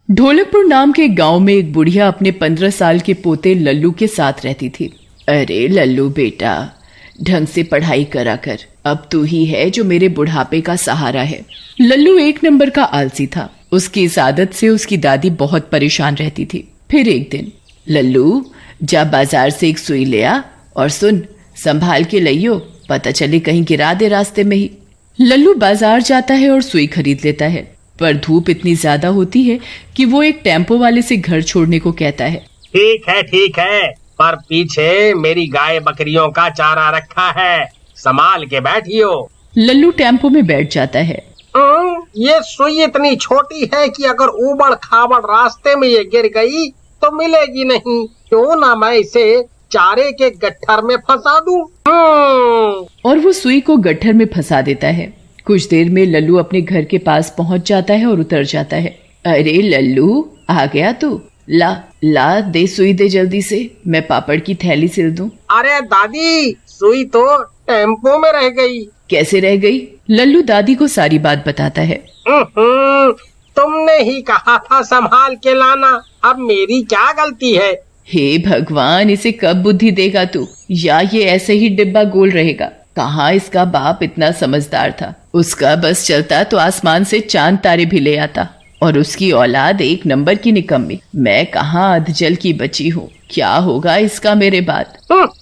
ढोलकपुर नाम के गांव में एक बुढ़िया अपने 15 साल के पोते लल्लू के साथ रहती थी। अरे लल्लू बेटा, ढंग से पढ़ाई करा कर, अब तू ही है जो मेरे बुढ़ापे का सहारा है। लल्लू एक नंबर का आलसी था। उसकी इस आदत से उसकी दादी बहुत परेशान रहती थी। फिर एक दिन, लल्लू जा बाजार से एक सुई ले आ और सुन, संभाल के लइयो, पता चले कहीं गिरा दे रास्ते में ही। लल्लू बाजार जाता है और सुई खरीद लेता है, पर धूप इतनी ज्यादा होती है कि वो एक टेम्पो वाले से घर छोड़ने को कहता है। ठीक है, पर पीछे मेरी गाय बकरियों का चारा रखा है, संभाल के बैठियो। लल्लू टेम्पो में बैठ जाता है। ये सुई इतनी छोटी है कि अगर ऊबड़ खाबड़ रास्ते में ये गिर गई तो मिलेगी नहीं। क्यों ना मैं इसे चारे के गट्ठर में फंसा दूं। और वो सुई को गट्ठर में फंसा देता है। कुछ देर में लल्लू अपने घर के पास पहुंच जाता है और उतर जाता है। अरे लल्लू, आ गया तू? ला दे सुई दे जल्दी से, मैं पापड़ की थैली सिल दूं। अरे दादी, सुई तो टेम्पो में रह गई। कैसे रह गई? लल्लू दादी को सारी बात बताता है। तुमने ही कहा था संभाल के लाना, अब मेरी क्या गलती है? हे भगवान, इसे कब बुद्धि देगा तू, या ये ऐसे ही डिब्बा गोल रहेगा? कहाँ इसका बाप इतना समझदार था, उसका बस चलता तो आसमान से चांद तारे भी ले आता, और उसकी औलाद एक नंबर की निकम्मी। मैं कहाँ अधजल की बची हूँ, क्या होगा इसका मेरे बाद।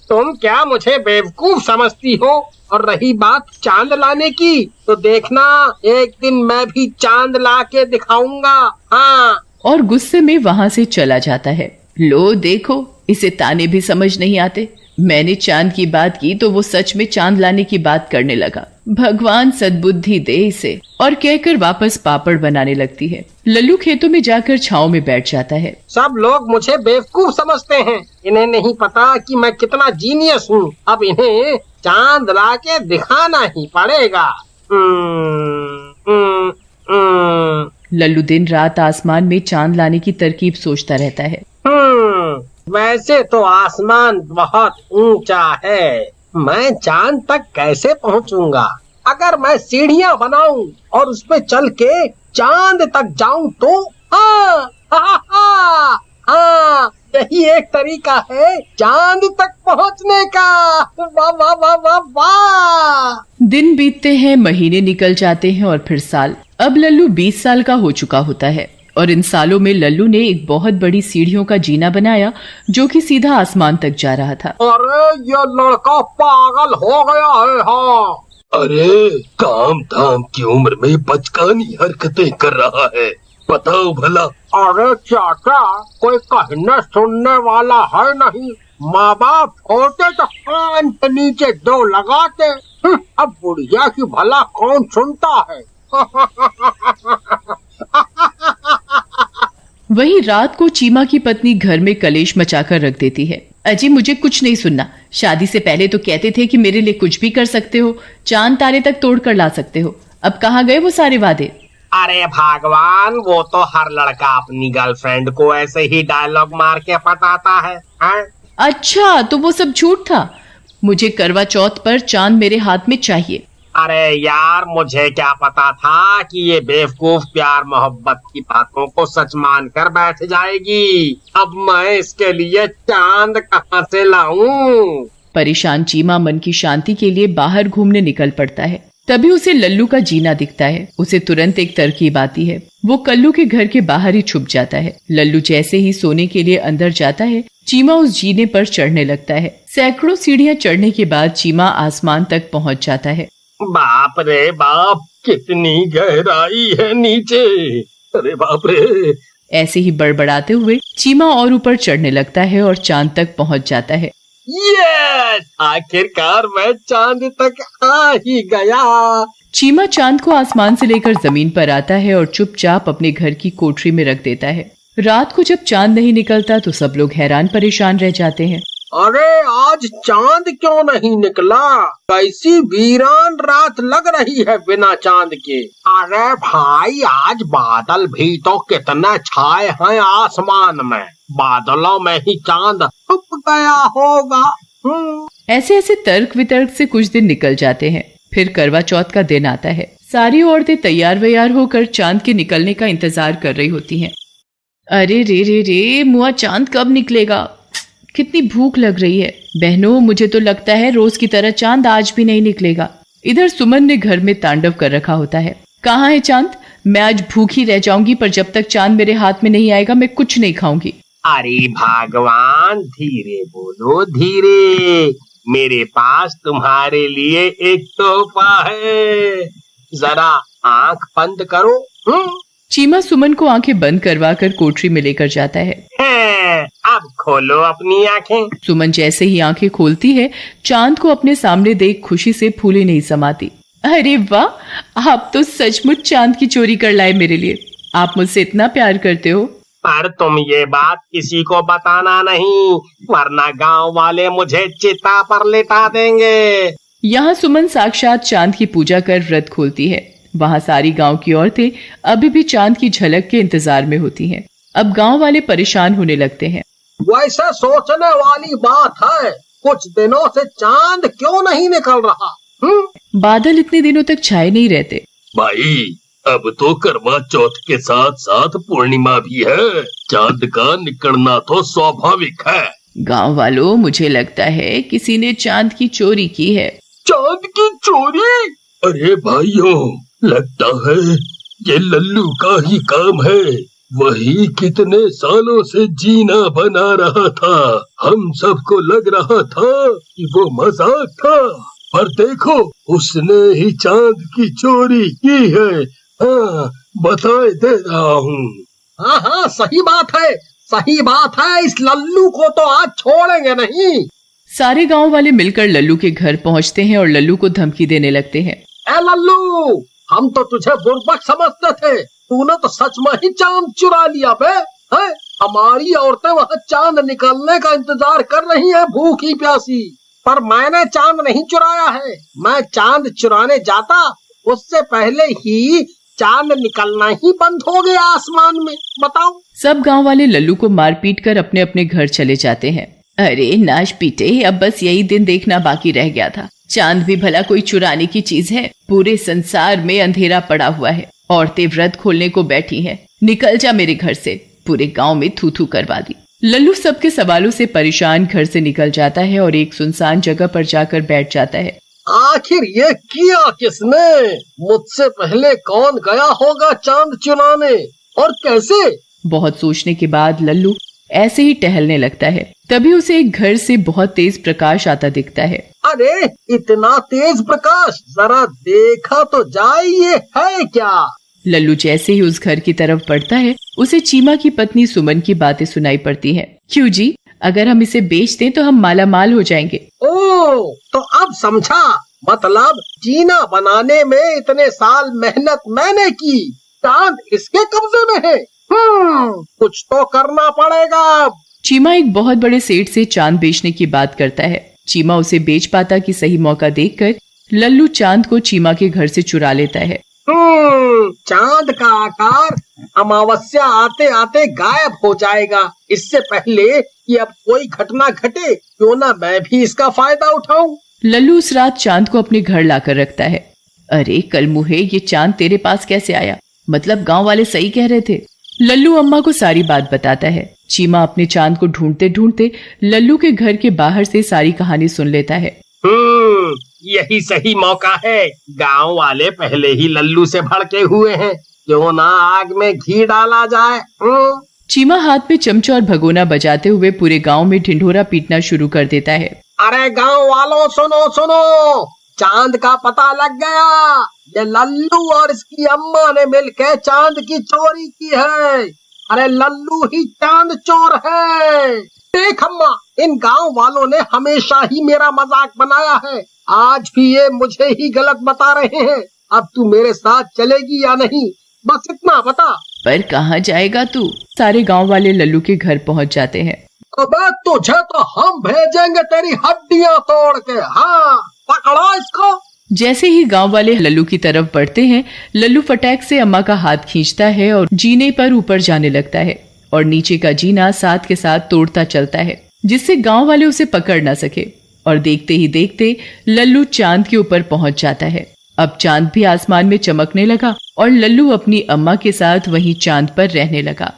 तुम क्या मुझे बेवकूफ समझती हो? और रही बात चांद लाने की, तो देखना एक दिन मैं भी चांद ला के दिखाऊंगा। हाँ। और गुस्से में वहाँ से चला जाता है। लो देखो, इसे ताने भी समझ नहीं आते। मैंने चांद की बात की तो वो सच में चांद लाने की बात करने लगा। भगवान सद्बुद्धि दे इसे, और कहकर वापस पापड़ बनाने लगती है। लल्लू खेतों में जाकर छांव में बैठ जाता है। सब लोग मुझे बेवकूफ समझते हैं, इन्हें नहीं पता कि मैं कितना जीनियस हूँ। अब इन्हें चांद ला के दिखाना ही पड़ेगा। लल्लू दिन रात आसमान में चांद लाने की तरकीब सोचता रहता है। वैसे तो आसमान बहुत ऊंचा है, मैं चांद तक कैसे पहुंचूंगा? अगर मैं सीढ़ियां बनाऊं और उस पे चल के चांद तक जाऊं तो यही एक तरीका है चांद तक पहुंचने का। वाह वाह वाह वाह वाह। दिन बीतते हैं, महीने निकल जाते हैं और फिर साल। अब लल्लू 20 साल का हो चुका होता है, और इन सालों में लल्लू ने एक बहुत बड़ी सीढ़ियों का जीना बनाया जो कि सीधा आसमान तक जा रहा था। अरे ये लड़का पागल हो गया है। हाँ। अरे काम धाम की उम्र में बचकानी हरकतें कर रहा है, बताओ भला। अरे चाचा, कोई कहने सुनने वाला है नहीं। माँ बाप होते तो कान के नीचे दो लगाते। अब बुढ़िया की भला कौन सुनता है। वही रात को चीमा की पत्नी घर में कलेश मचाकर रख देती है। अजी, मुझे कुछ नहीं सुनना। शादी से पहले तो कहते थे कि मेरे लिए कुछ भी कर सकते हो, चांद तारे तक तोड़ कर ला सकते हो। अब कहाँ गए वो सारे वादे? अरे भगवान, वो तो हर लड़का अपनी गर्लफ्रेंड को ऐसे ही डायलॉग मार के पटाता है। अच्छा, तो वो सब झूठ था। मुझे करवा चौथ पर चांद मेरे हाथ में चाहिए। अरे यार, मुझे क्या पता था कि ये बेवकूफ प्यार मोहब्बत की बातों को सच मान कर बैठ जाएगी। अब मैं इसके लिए चांद कहाँ से लाऊं? परेशान चीमा मन की शांति के लिए बाहर घूमने निकल पड़ता है। तभी उसे लल्लू का जीना दिखता है। उसे तुरंत एक तरकीब आती है। वो कल्लू के घर के बाहर ही छुप जाता है। लल्लू जैसे ही सोने के लिए अंदर जाता है, चीमा उस जीने पर चढ़ने लगता है। सैकड़ों सीढ़ियां चढ़ने के बाद चीमा आसमान तक पहुंच जाता है। बाप रे बाप, कितनी गहराई है नीचे। अरे बाप रे। ऐसे ही बड़बड़ाते हुए चीमा और ऊपर चढ़ने लगता है और चांद तक पहुंच जाता है। यस, आखिरकार मैं चांद तक आ ही गया। चीमा चांद को आसमान से लेकर जमीन पर आता है और चुपचाप अपने घर की कोठरी में रख देता है। रात को जब चांद नहीं निकलता तो सब लोग हैरान परेशान रह जाते हैं। अरे आज चांद क्यों नहीं निकला? कैसी वीरान रात लग रही है बिना चांद के। अरे भाई, आज बादल भी तो कितने छाए हैं आसमान में, बादलों में ही चांद छुप गया होगा। ऐसे ऐसे तर्क वितर्क से कुछ दिन निकल जाते हैं। फिर करवा चौथ का दिन आता है। सारी औरतें तैयार व्यार होकर चांद के निकलने का इंतजार कर रही होती हैं। अरे रे मुआ, चांद कब निकलेगा? कितनी भूख लग रही है। बहनों, मुझे तो लगता है रोज की तरह चांद आज भी नहीं निकलेगा। इधर सुमन ने घर में तांडव कर रखा होता है। कहाँ है चांद? मैं आज भूखी रह जाऊंगी, पर जब तक चांद मेरे हाथ में नहीं आएगा मैं कुछ नहीं खाऊंगी। अरे भगवान, धीरे बोलो, धीरे। मेरे पास तुम्हारे लिए एक तोहफा है, जरा आंख बंद करो। चीमा सुमन को आंखें बंद करवा कर कोठरी में लेकर जाता है। अब खोलो अपनी आंखें। सुमन जैसे ही आंखें खोलती है, चांद को अपने सामने देख खुशी से फूली नहीं समाती। अरे वाह, आप तो सचमुच चांद की चोरी कर लाए मेरे लिए। आप मुझसे इतना प्यार करते हो। पर तुम ये बात किसी को बताना नहीं, वरना गांव वाले मुझे चिता पर लिटा देंगे। यहाँ सुमन साक्षात चांद की पूजा कर व्रत खोलती है। वहाँ सारी गांव की औरतें अभी भी चांद की झलक के इंतजार में होती हैं। अब गांव वाले परेशान होने लगते हैं। वैसे सोचने वाली बात है, कुछ दिनों से चांद क्यों नहीं निकल रहा? बादल इतने दिनों तक छाए नहीं रहते। भाई, अब तो करवा चौथ के साथ साथ पूर्णिमा भी है। चांद का निकलना तो स्वाभाविक है। गांव वालों, मुझे लगता है किसी ने चांद की चोरी की है। चांद की चोरी? अरे भाइयों, लगता है ये लल्लू का ही काम है। वही कितने सालों से जीना बना रहा था। हम सबको लग रहा था कि वो मजाक था, पर देखो उसने ही चांद की चोरी की है। हाँ, बताए दे रहा हूँ। हाँ, सही बात है, सही बात है। इस लल्लू को तो आज छोड़ेंगे नहीं। सारे गांव वाले मिलकर लल्लू के घर पहुंचते हैं और लल्लू को धमकी देने लगते हैं। ए लल्लू, हम तो तुझे बुर्बक समझते थे, तूने तो सच में ही चांद चुरा लिया बे। है? हमारी औरतें वहाँ चांद निकलने का इंतजार कर रही हैं, भूखी प्यासी। पर मैंने चांद नहीं चुराया है। मैं चांद चुराने जाता उससे पहले ही चांद निकलना ही बंद हो गया आसमान में। बताओ। सब गांव वाले लल्लू को मार पीट कर अपने अपने घर चले जाते हैं। अरे नाश पीटे, अब बस यही दिन देखना बाकी रह गया था। चांद भी भला कोई चुराने की चीज है? पूरे संसार में अंधेरा पड़ा हुआ है। औरतें व्रत खोलने को बैठी हैं। निकल जा मेरे घर से। पूरे गांव में थू थू करवा दी। लल्लू सबके सवालों से परेशान घर से निकल जाता है और एक सुनसान जगह पर जाकर बैठ जाता है। आखिर ये किया किसने? मुझसे पहले कौन गया होगा चांद चुराने, और कैसे? बहुत सोचने के बाद लल्लू ऐसे ही टहलने लगता है। तभी उसे एक घर से बहुत तेज प्रकाश आता दिखता है। अरे इतना तेज प्रकाश, जरा देखा तो जाए, ये है क्या? लल्लू जैसे ही उस घर की तरफ बढ़ता है, उसे चीमा की पत्नी सुमन की बातें सुनाई पड़ती हैं। क्यों जी, अगर हम इसे बेच दें तो हम माला माल हो जाएंगे। ओ, तो अब समझा। मतलब जीना बनाने में इतने साल मेहनत मैंने की, चांद इसके कब्जे में है। कुछ तो करना पड़ेगा। चीमा एक बहुत बड़े सेठ से चांद बेचने की बात करता है। चीमा उसे बेच पाता कि सही मौका देखकर लल्लू चांद को चीमा के घर से चुरा लेता है। चांद का आकार अमावस्या आते आते गायब हो जाएगा। इससे पहले कि अब कोई घटना घटे, क्यों ना मैं भी इसका फायदा उठाऊं। लल्लू उस रात चांद को अपने घर लाकर रखता है। अरे कल मुहे, ये चांद तेरे पास कैसे आया? मतलब गांव वाले सही कह रहे थे। लल्लू अम्मा को सारी बात बताता है। चीमा अपने चांद को ढूंढते ढूंढते लल्लू के घर के बाहर से सारी कहानी सुन लेता है। यही सही मौका है। गांव वाले पहले ही लल्लू से भड़के हुए हैं, क्यों ना आग में घी डाला जाए। चीमा हाथ में चमचा और भगोना बजाते हुए पूरे गांव में ढिंढोरा पीटना शुरू कर देता है। अरे गांव वालों, सुनो सुनो, चांद का पता लग गया। ये लल्लू और इसकी अम्मा ने मिलकर चांद की चोरी की है। अरे लल्लू ही चांद चोर है। देख अम्मा, इन गांव वालों ने हमेशा ही मेरा मजाक बनाया है। आज भी ये मुझे ही गलत बता रहे हैं। अब तू मेरे साथ चलेगी या नहीं, बस इतना बता। पर कहाँ जाएगा तू? सारे गांव वाले लल्लू के घर पहुंच जाते हैं। अबे तुझे तो हम भेजेंगे तेरी हड्डियां तोड़ के। हाँ, पकड़ो इसको। जैसे ही गांव वाले लल्लू की तरफ बढ़ते हैं, लल्लू फटाक से अम्मा का हाथ खींचता है और जीने पर ऊपर जाने लगता है और नीचे का जीना साथ के साथ तोड़ता चलता है, जिससे गांव वाले उसे पकड़ ना सके। और देखते ही देखते लल्लू चांद के ऊपर पहुंच जाता है। अब चांद भी आसमान में चमकने लगा और लल्लू अपनी अम्मा के साथ वहीं चांद पर रहने लगा।